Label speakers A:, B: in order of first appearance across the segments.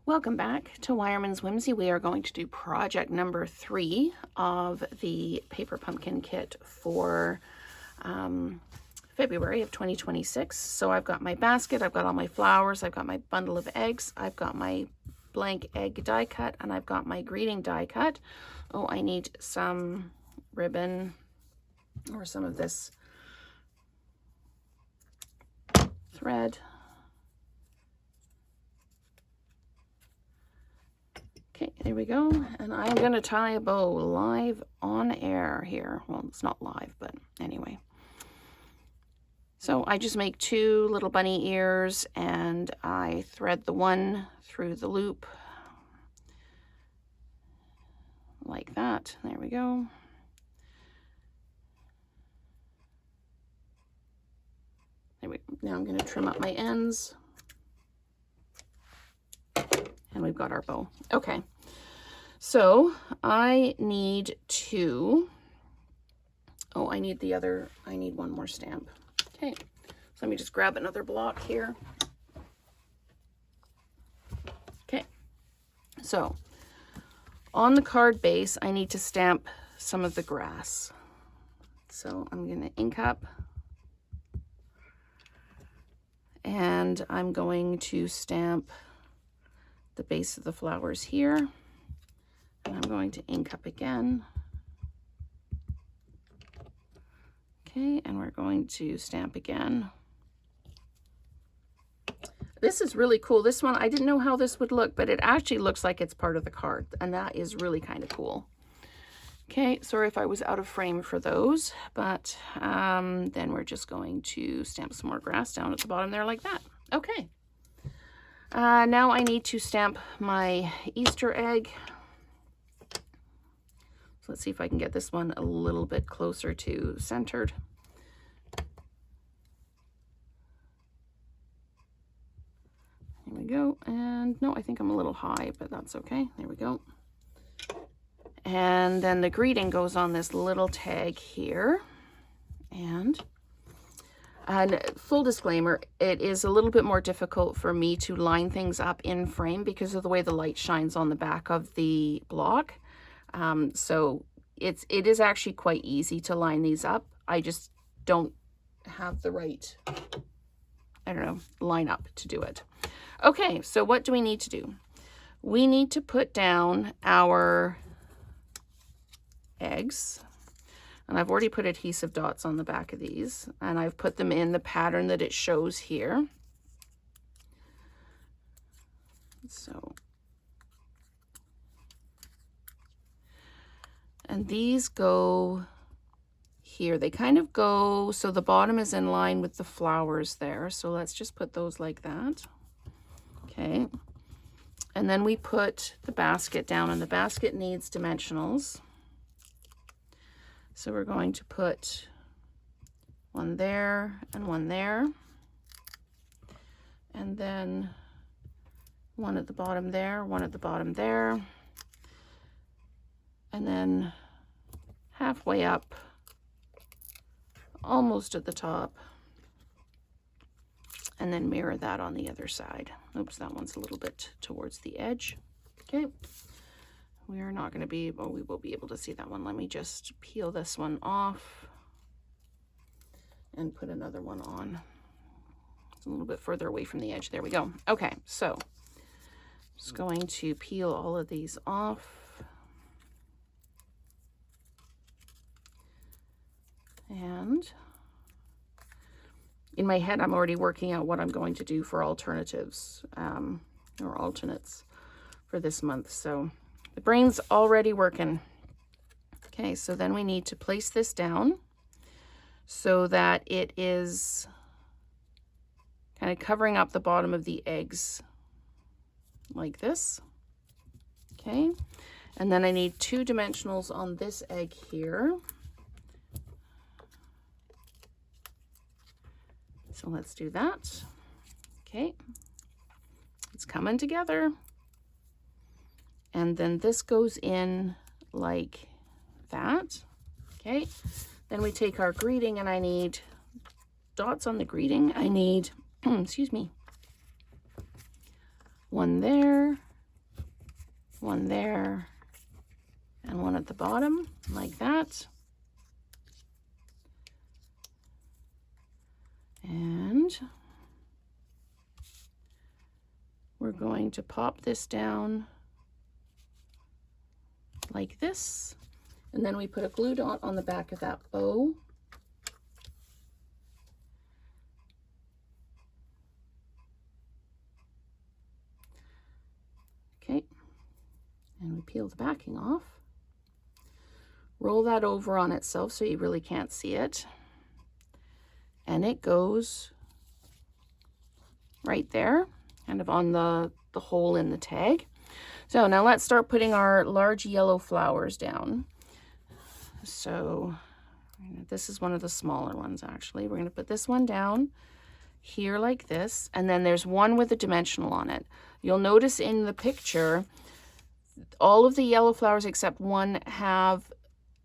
A: Welcome back to Wireman's Whimsy. We are going to do project number 3 of the paper pumpkin kit for February of 2026. So I've got my basket, I've got all my flowers, I've got my bundle of eggs, I've got my blank egg die cut, and I've got my greeting die cut. Oh, I need some ribbon or some of this thread. Okay, there we go. And I'm going to tie a bow live on air here. Well, it's not live, but anyway. So I just make 2 little bunny ears and I thread the one through the loop like that. There we go. There we go. Now I'm going to trim up my ends. And we've got our bow. Okay, so I need to, I need one more stamp. Okay, so let me just grab another block here. Okay, so on the card base, I need to stamp some of the grass. So I'm going to ink up. And I'm going to stamp the base of the flowers here, and I'm going to ink up again. Okay, and we're going to stamp again. This is really cool. This one, I didn't know how this would look, but it actually looks like it's part of the card, and that is really kind of cool. Okay, sorry if I was out of frame for those, but then we're just going to stamp some more grass down at the bottom there like that. Okay. Now I need to stamp my Easter egg. So let's see if I can get this one a little bit closer to centered. Here we go. And no, I think I'm a little high, but that's okay. There we go. And then the greeting goes on this little tag here. And full disclaimer, it is a little bit more difficult for me to line things up in frame because of the way the light shines on the back of the block. So it is actually quite easy to line these up. I just don't have the right, line up to do it. Okay, so what do we need to do? We need to put down our eggs. And I've already put adhesive dots on the back of these, and I've put them in the pattern that it shows here. So, and these go here. They kind of go, so the bottom is in line with the flowers there. So let's just put those like that. Okay. And then we put the basket down, and the basket needs dimensionals. So we're going to put one there and one there. And then one at the bottom there, one at the bottom there. And then halfway up, almost at the top. And then mirror that on the other side. Oops, that one's a little bit towards the edge. Okay. We are not going to be able, we will be able to see that one. Let me just peel this one off and put another one on. It's a little bit further away from the edge. There we go. Okay, so just going to peel all of these off. And in my head, I'm already working out what I'm going to do for alternatives or alternates for this month. So the brain's already working. Okay, so then we need to place this down so that it is kind of covering up the bottom of the eggs like this. Okay, and then I need 2 dimensionals on this egg here. So let's do that. Okay, it's coming together. And then this goes in like that. Okay, then we take our greeting, and I need dots on the greeting. I need, excuse me, one there one there, and one at the bottom, like that. And we're going to pop this down like this. And then we put a glue dot on the back of that bow. Okay, and we peel the backing off. Roll that over on itself so you really can't see it. And it goes right there, kind of on the hole in the tag. So now let's start putting our large yellow flowers down. So this is one of the smaller ones actually. We're going to put this one down here like this, and then there's one with a dimensional on it. You'll notice in the picture, all of the yellow flowers except one have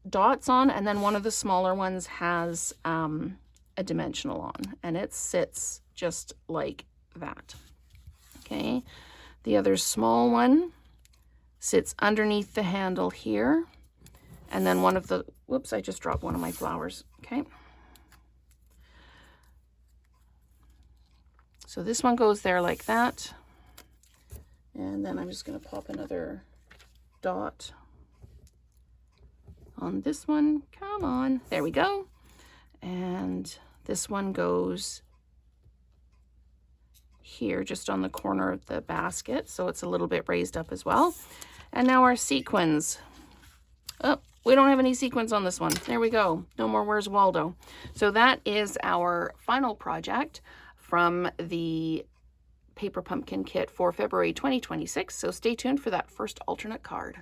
A: dots on, and then one of the smaller ones has a dimensional on, and it sits just like that. Okay, the other small one sits underneath the handle here, and then one of the, whoops, I just dropped one of my flowers. Okay, so this one goes there like that, and then I'm just going to pop another dot on this one. Come on, there we go. And this one goes here just on the corner of the basket, so it's a little bit raised up as well. And now our sequins. Oh, we don't have any sequins on this one. There we go. No more Where's Waldo. So that is our final project from the Paper Pumpkin Kit for February 2026. So stay tuned for that first alternate card.